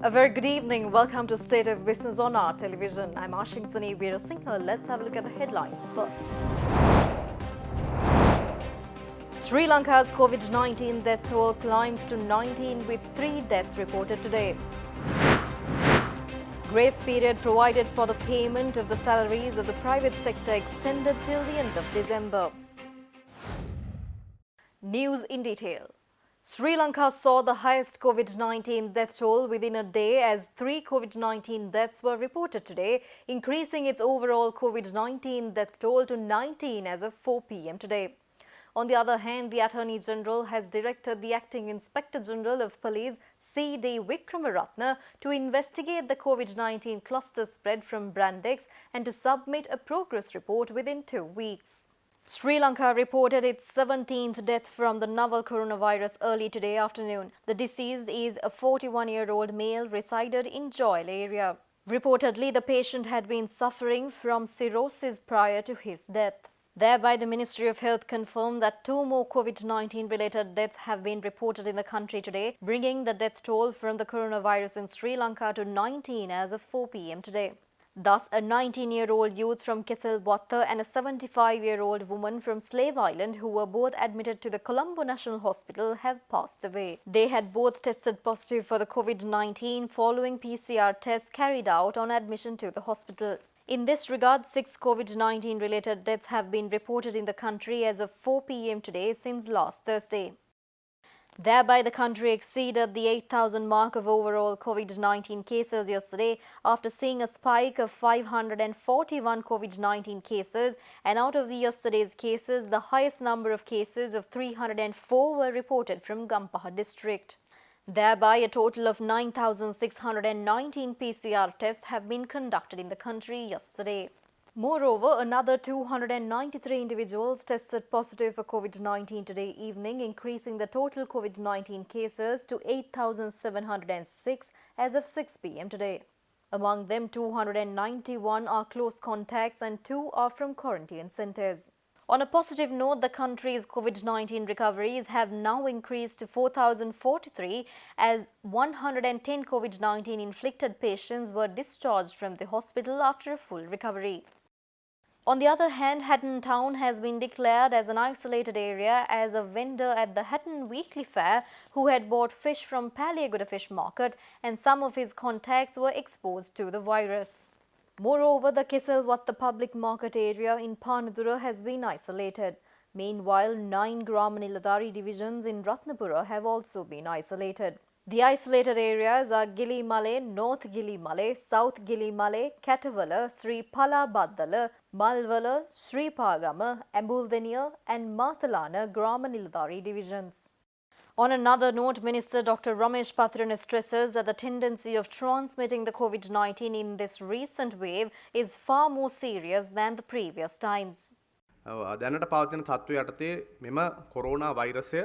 A very good evening. Welcome to State of Business on our television. I'm Ashinsani Veerasinghe. Let's have a look at the headlines first. Sri Lanka's COVID-19 death toll climbs to 19 with 3 deaths reported today. Grace period provided for the payment of the salaries of the private sector extended till the end of December. News in detail. Sri Lanka saw the highest COVID-19 death toll within a day as 3 COVID-19 deaths were reported today, increasing its overall COVID-19 death toll to 19 as of 4 p.m. today. On the other hand, the Attorney General has directed the Acting Inspector General of Police, C.D. Wickramaratne, to investigate the COVID-19 cluster spread from Brandex and to submit a progress report within 2 weeks. Sri Lanka reported its 17th death from the novel coronavirus early today afternoon. The deceased is a 41-year-old male resided in Joyle area. Reportedly, the patient had been suffering from cirrhosis prior to his death. Thereby, the Ministry of Health confirmed that 2 more COVID-19 related deaths have been reported in the country today, bringing the death toll from the coronavirus in Sri Lanka to 19 as of 4 p.m. today. Thus, a 19-year-old youth from Keselwatta and a 75-year-old woman from Slave Island, who were both admitted to the Colombo National Hospital, have passed away. They had both tested positive for the COVID-19 following PCR tests carried out on admission to the hospital. In this regard, 6 COVID-19 related deaths have been reported in the country as of 4 p.m. today since last Thursday. Thereby, the country exceeded the 8,000 mark of overall COVID-19 cases yesterday after seeing a spike of 541 COVID-19 cases, and out of the yesterday's cases, the highest number of cases of 304 were reported from Gampaha district. Thereby, a total of 9,619 PCR tests have been conducted in the country yesterday. Moreover, another 293 individuals tested positive for COVID-19 today evening, increasing the total COVID-19 cases to 8,706 as of 6 p.m. today. Among them, 291 are close contacts and 2 are from quarantine centres. On a positive note, the country's COVID-19 recoveries have now increased to 4,043 as 110 COVID-19 inflicted patients were discharged from the hospital after a full recovery. On the other hand, Hatton Town has been declared as an isolated area as a vendor at the Hatton Weekly Fair who had bought fish from Paliaguda Fish Market, and some of his contacts were exposed to the virus. Moreover, the Keselwatta public market area in Panadura has been isolated. Meanwhile, 9 Grama Niladhari divisions in Ratnapura have also been isolated. The isolated areas are Gili Male, North Gili Male, South Gili Male, Katavala, Sri Pala Baddala, Malvala, Sri Pagama, Ambuldeniya and Mathalana Grama Niladhari divisions. On another note, Minister Dr. Ramesh Patrana stresses that the tendency of transmitting the COVID-19 in this recent wave is far more serious than the previous times. දැනට පවතින තත්ත්වය යටතේ මෙම corona වෛරසය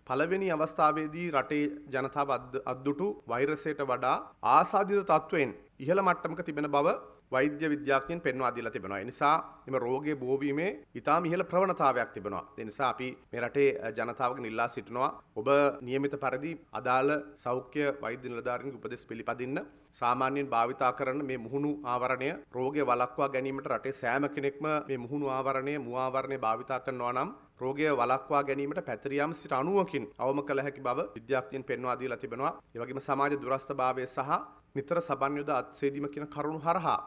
පළවෙනි අවස්ථාවේදී රටේ ජනතාව අද්දුටු වෛරසයට වඩා ආසාදිත තත්ත්වයෙන් ඉහළ මට්ටමක තිබෙන බව වෛද්‍ය විද්‍යාඥයන් පෙන්වා දීලා තිබෙනවා. ඒ නිසා මෙම රෝගයේ බෝ වීමේ ඉතාම ඉහළ ප්‍රවණතාවයක් තිබෙනවා. ඒ නිසා අපි මේ රටේ ජනතාවගෙන් ඉල්ලා සිටිනවා ඔබ නියමිත පරිදි අදාළ සෞඛ්‍ය වෛද්‍ය නිලධාරීන්ගේ උපදෙස් පිළිපදින්න, සාමාන්‍යයෙන් භාවිතා කරන මේ මුහුණු ආවරණය රෝගය වළක්වා ගැනීමට රටේ සෑම කෙනෙක්ම මේ මුහුණු ආවරණය, මුව ආවරණය භාවිතා කරනවා නම් රෝගය වළක්වා ගැනීමට පැතිරියම් සිට 90කින් අවම කළ හැකි බව විද්‍යාඥයන් පෙන්වා දීලා තිබෙනවා. ඒ වගේම සමාජ දුරස්ථභාවය සහ නිතර සබන් යොද අත්සේදීම කියන කරුණු හරහා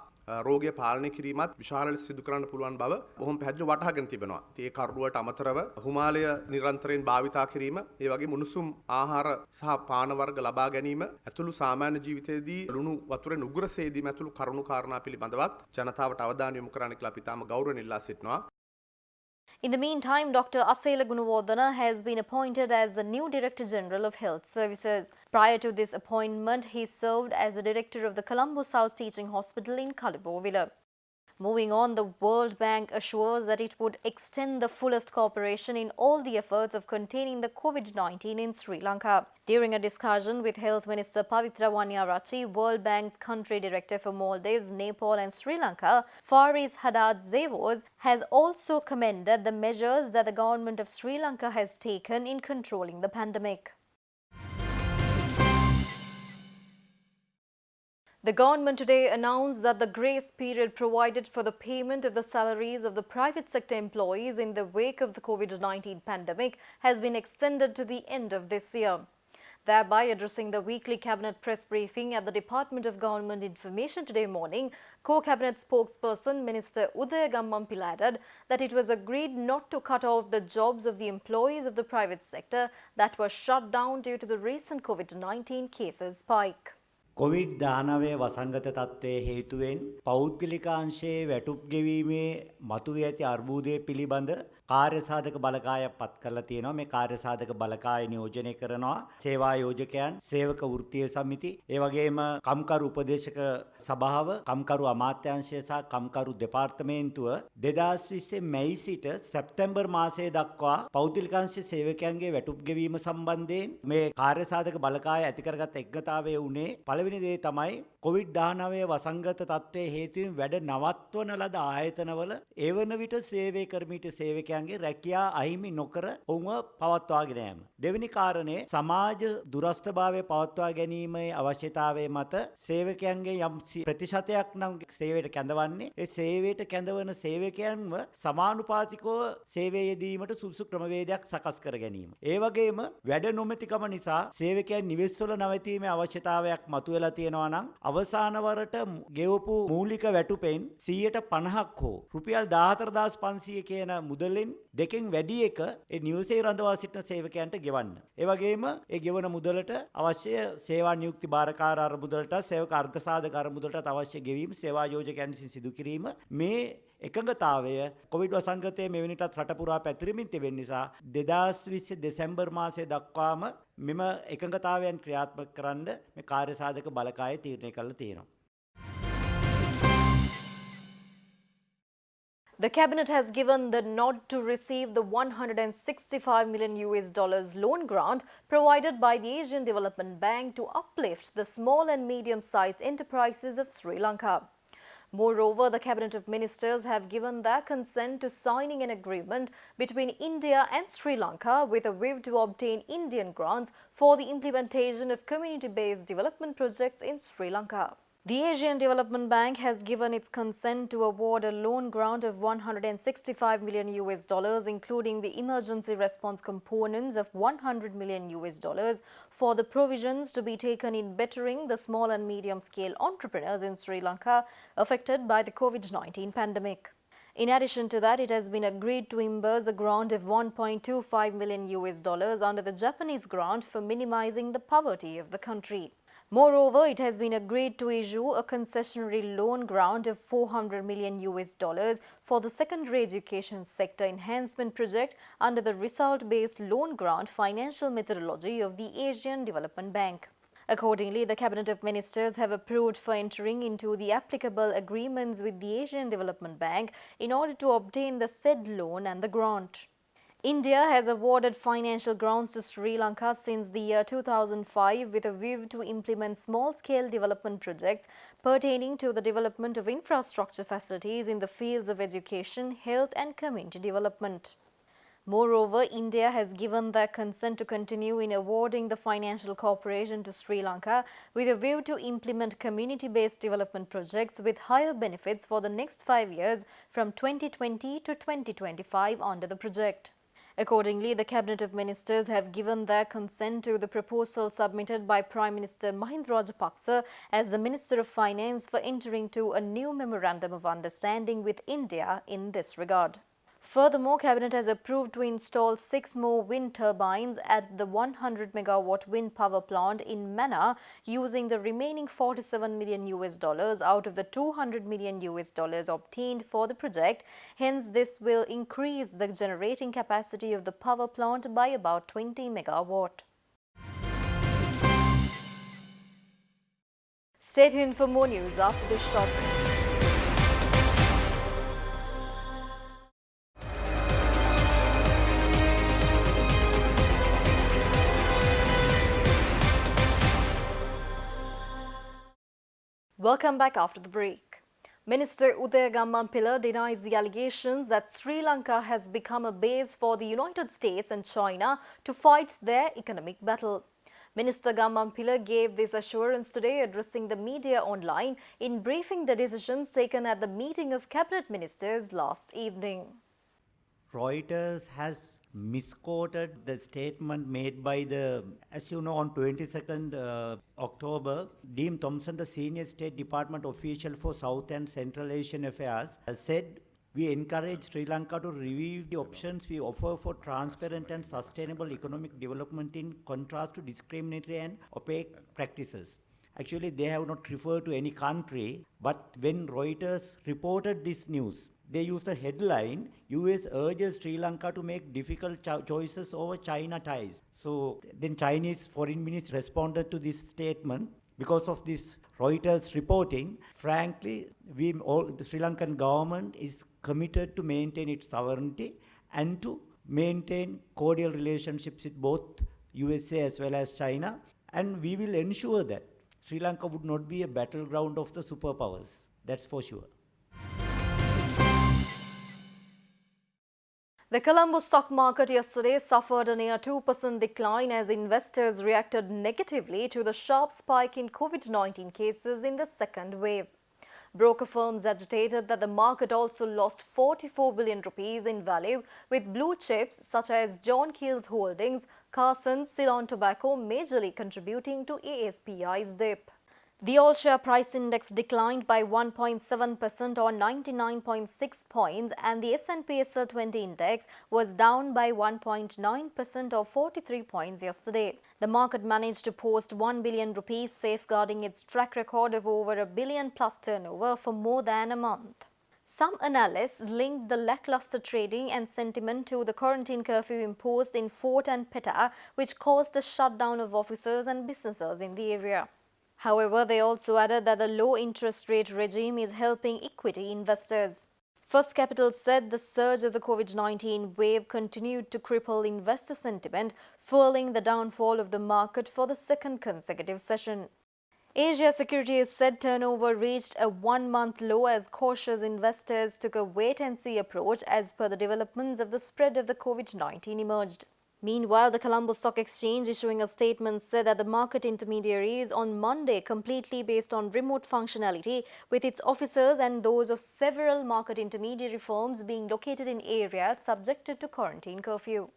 රෝගය පාලනය කිරීමත් විශාල ලෙස සිදු කරන්න පුළුවන් බව බොහොම පැහැදිලිව වටහාගෙන තිබෙනවා. ඒ කරුණුවට අමතරව හිමාලය නිරන්තරයෙන් භාවිතා කිරීම, ඒ වගේම උණුසුම් ආහාර සහ පාන වර්ග ලබා ගැනීම ඇතුළු සාමාන්‍ය ජීවිතයේදී ලුණු වතුරෙන් උගුර සේදීම ඇතුළු කරුණු කාරණා පිළිබඳවත් ජනතාවට අවධානය යොමු කරන්න කියලා අපි තාම ගෞරවයෙන් ඉල්ලා සිටිනවා. In the meantime, Dr. Asela Gunawardana has been appointed as the new Director General of Health Services. Prior to this appointment, he served as the Director of the Colombo South Teaching Hospital in Kalibowila. Moving on, the World Bank assures that it would extend the fullest cooperation in all the efforts of containing the COVID-19 in Sri Lanka. During a discussion with Health Minister Pavitra Wanyarachi, World Bank's Country Director for Maldives, Nepal and Sri Lanka, Faris Haddad Zevos, has also commended the measures that the government of Sri Lanka has taken in controlling the pandemic. The government today announced that the grace period provided for the payment of the salaries of the private sector employees in the wake of the COVID-19 pandemic has been extended to the end of this year. Thereby addressing the weekly cabinet press briefing at the Department of Government Information today morning, co-cabinet spokesperson Minister Udaya Gammampila added that it was agreed not to cut off the jobs of the employees of the private sector that were shut down due to the recent COVID-19 cases spike. කොවිඩ්-19 වසංගත තත්ත්වයේ හේතුවෙන් පෞද්ගලිකාංශයේ වැටුප් ගෙවීමේ මතුවී ඇති අර්බුදය පිළිබඳ කාර්යසාධක බලකායක් පත් කරලා තියෙනවා. මේ කාර්යසාධක බලකාය නියෝජනය කරනවා සේවා යෝජකයන්, සේවක වෘත්තීය සමිති, ඒ වගේම කම්කරු උපදේශක සභාව, කම්කරු අමාත්‍යාංශය සහ කම්කරු දෙපාර්තමේන්තුව 2020 මැයි සිට සැප්තැම්බර් මාසයේ දක්වා පෞද්ගලිකාංශ සේවකයන්ගේ වැටුප් ගෙවීම සම්බන්ධයෙන් මේ කාර්යසාධක බලකාය ඇති කරගත් එක්ගතාවය උනේ පළවෙනි දේ තමයි කොවිඩ්-19 වසංගත තත්ත්වයේ හේතුවෙන් වැඩ නවත්වන ලද ආයතනවල ඒ වන විට සේවය කරමිට සේවකයන්ගේ රැකියා අහිමි නොකර ඔවුන්ව පවත්වාගෙන යාම. දෙවෙනි කාරණේ සමාජ දුරස්ථභාවය පවත්වා ගැනීමේ අවශ්‍යතාවය මත සේවකයන්ගේ යම් ප්‍රතිශතයක් නම් සේවයට කැඳවන්නේ ඒ සේවයට කැඳවන සේවකයන්ව සමානුපාතිකව සේවයේ යෙදීමට සුදුසු ක්‍රමවේදයක් සකස් කර ගැනීම. ඒ වගේම වැඩ නොමැතිකම නිසා සේවකයන් නිවෙස්වල නැවතීමේ අවශ්‍යතාවයක් මතුවලා තියෙනවා නම් අවසාන වරට ගෙවපු මූලික වැටුපෙන් 50% හෝ රුපියල් 14500 කියන මුදලෙන් දෙකෙන් වැඩි එක ඒ නිවසේ රඳවා සිටින සේවකයන්ට ගෙවන්න. ඒ වගේම ඒ ගෙවන මුදලට අවශ්‍ය සේවා නියුක්ති භාරකාර අරමුදලට, සේවක අර්ථසාධක අරමුදලට අවශ්‍ය ගෙවීම සේවා යෝජකයන් විසින් සිදු කිරීම මේ එකඟතාවය කොවිඩ් වසංගතයේ මෙවැනිටත් රට පුරා පැතිරෙමින් තිබෙන නිසා 2020 දෙසැම්බර් මාසයේ දක්වාම මෙම එකඟතාවයන් ක්‍රියාත්මක කරන්න මේ කාර්යසාධක බලකාය තීරණය කළා තියෙනවා. The cabinet has given the nod to receive the 165 million US dollars loan grant provided by the Asian Development Bank to uplift the small and medium-sized enterprises of Sri Lanka. Moreover, the Cabinet of Ministers have given their consent to signing an agreement between India and Sri Lanka with a view to obtain Indian grants for the implementation of community-based development projects in Sri Lanka. The Asian Development Bank has given its consent to award a loan grant of 165 million US dollars, including the emergency response components of 100 million US dollars for the provisions to be taken in bettering the small and medium-scale entrepreneurs in Sri Lanka affected by the COVID-19 pandemic. In addition to that, it has been agreed to reimburse a grant of 1.25 million US dollars under the Japanese grant for minimizing the poverty of the country. Moreover, it has been agreed to issue a concessionary loan grant of 400 million US dollars for the secondary education sector enhancement project under the result-based loan grant financial methodology of the Asian Development Bank. Accordingly, the Cabinet of Ministers have approved for entering into the applicable agreements with the Asian Development Bank in order to obtain the said loan and the grant. India has awarded financial grants to Sri Lanka since the year 2005 with a view to implement small-scale development projects pertaining to the development of infrastructure facilities in the fields of education, health and community development. Moreover, India has given their consent to continue in awarding the financial cooperation to Sri Lanka with a view to implement community-based development projects with higher benefits for the next 5 years from 2020 to 2025 under the project. Accordingly, the Cabinet of Ministers have given their consent to the proposal submitted by Prime Minister Mahinda Rajapaksa as the Minister of Finance for entering to a new memorandum of understanding with India in this regard. Furthermore, Cabinet has approved to install 6 more wind turbines at the 100 megawatt wind power plant in Mannar using the remaining 47 million US dollars out of the 200 million US dollars obtained for the project. Hence, this will increase the generating capacity of the power plant by about 20 megawatt. Stay tuned for more news after this short break. Welcome back after the break. Minister Udaya Gammampila denies the allegations that Sri Lanka has become a base for the United States and China to fight their economic battle. Minister Gammampila gave this assurance today addressing the media online in briefing the decisions taken at the meeting of cabinet ministers last evening. Reuters has misquoted the statement made by as you know, on 22nd October, Dean Thompson, the senior State Department official for South and Central Asian Affairs, said, "We encourage Sri Lanka to review the options we offer for transparent and sustainable economic development in contrast to discriminatory and opaque practices." Actually, they have not referred to any country, but when Reuters reported this news, they used the headline, "US urges Sri Lanka to make difficult choices over China ties." So then Chinese foreign minister responded to this statement. Because of this Reuters reporting, frankly, the Sri Lankan government is committed to maintain its sovereignty and to maintain cordial relationships with both USA as well as China. And we will ensure that Sri Lanka would not be a battleground of the superpowers. That's for sure. The Colombo stock market yesterday suffered a near 2% decline as investors reacted negatively to the sharp spike in COVID-19 cases in the second wave. Broker firms agitated that the market also lost 44 billion rupees in value, with blue chips such as John Keel's Holdings, Carson, Ceylon Tobacco majorly contributing to ASPI's dip. The all-share price index declined by 1.7% or 99.6 points, and the S&P SL20 index was down by 1.9% or 43 points yesterday. The market managed to post 1 billion rupees, safeguarding its track record of over a billion plus turnover for more than a month. Some analysts linked the lackluster trading and sentiment to the quarantine curfew imposed in Fort and Petta, which caused a shutdown of offices and businesses in the area. However, they also added that the low interest rate regime is helping equity investors. First Capital said the surge of the COVID-19 wave continued to cripple investor sentiment, fueling the downfall of the market for the second consecutive session. Asia Securities said turnover reached a one-month low as cautious investors took a wait-and-see approach as per the developments of the spread of the COVID-19 emerged. Meanwhile, the Colombo Stock Exchange issuing a statement said that the market intermediaries on Monday completely based on remote functionality, with its officers and those of several market intermediary firms being located in areas subjected to quarantine curfew.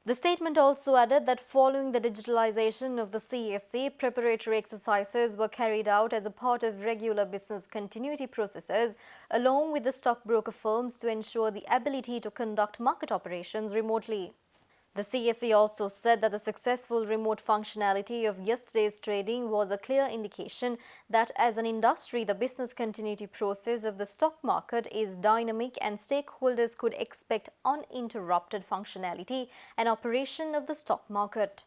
The statement also added that following the digitalization of the CSE, preparatory exercises were carried out as a part of regular business continuity processes, along with the stockbroker firms to ensure the ability to conduct market operations remotely. The CSE also said that the successful remote functionality of yesterday's trading was a clear indication that as an industry, the business continuity process of the stock market is dynamic and stakeholders could expect uninterrupted functionality and operation of the stock market.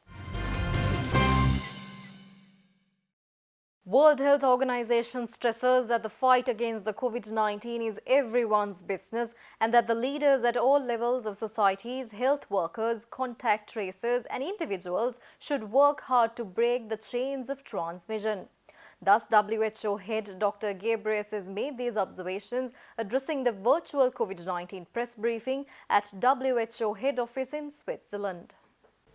World Health Organization stresses that the fight against the COVID-19 is everyone's business and that the leaders at all levels of societies, health workers, contact tracers and individuals should work hard to break the chains of transmission. Thus, WHO head Dr. Ghebreyesus made these observations addressing the virtual COVID-19 press briefing at WHO head office in Switzerland.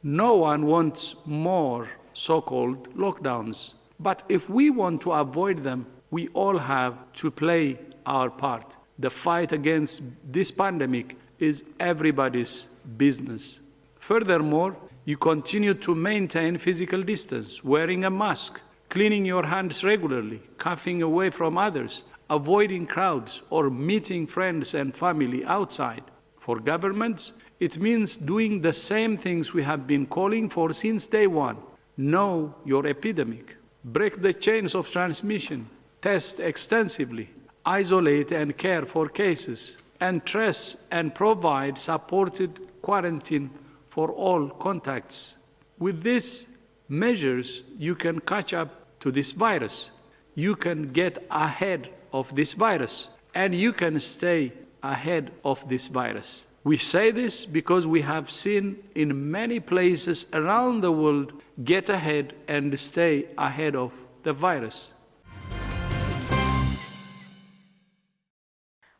No one wants more so-called lockdowns. But if we want to avoid them, we all have to play our part. The fight against this pandemic is everybody's business. Furthermore, you continue to maintain physical distance, wearing a mask, cleaning your hands regularly, coughing away from others, avoiding crowds, or meeting friends and family outside. For governments, it means doing the same things we have been calling for since day one. Know your epidemic. Break the chains of transmission, test extensively, isolate and care for cases, and trace and provide supported quarantine for all contacts. With these measures, you can catch up to this virus. You can get ahead of this virus, and you can stay ahead of this virus. We say this because we have seen in many places around the world get ahead and stay ahead of the virus.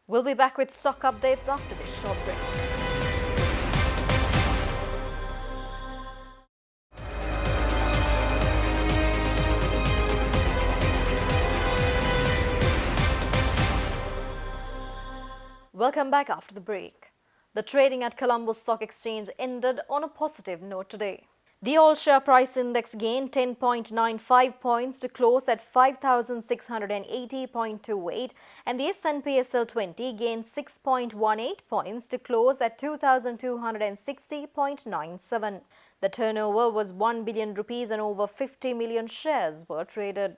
We'll be back with stock updates after this short break. Welcome back after the break. The trading at Colombo Stock Exchange ended on a positive note today. The all-share price index gained 10.95 points to close at 5,680.28 and the S&P SL20 gained 6.18 points to close at 2,260.97. The turnover was 1 billion rupees and over 50 million shares were traded.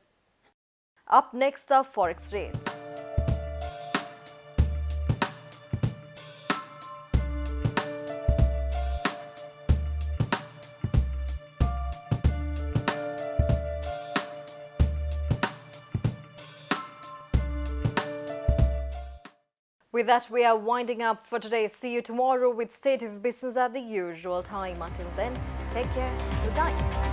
Up next are forex rates. With that, we are winding up for today. See you tomorrow with State of Business at the usual time. Until then, take care. Good night.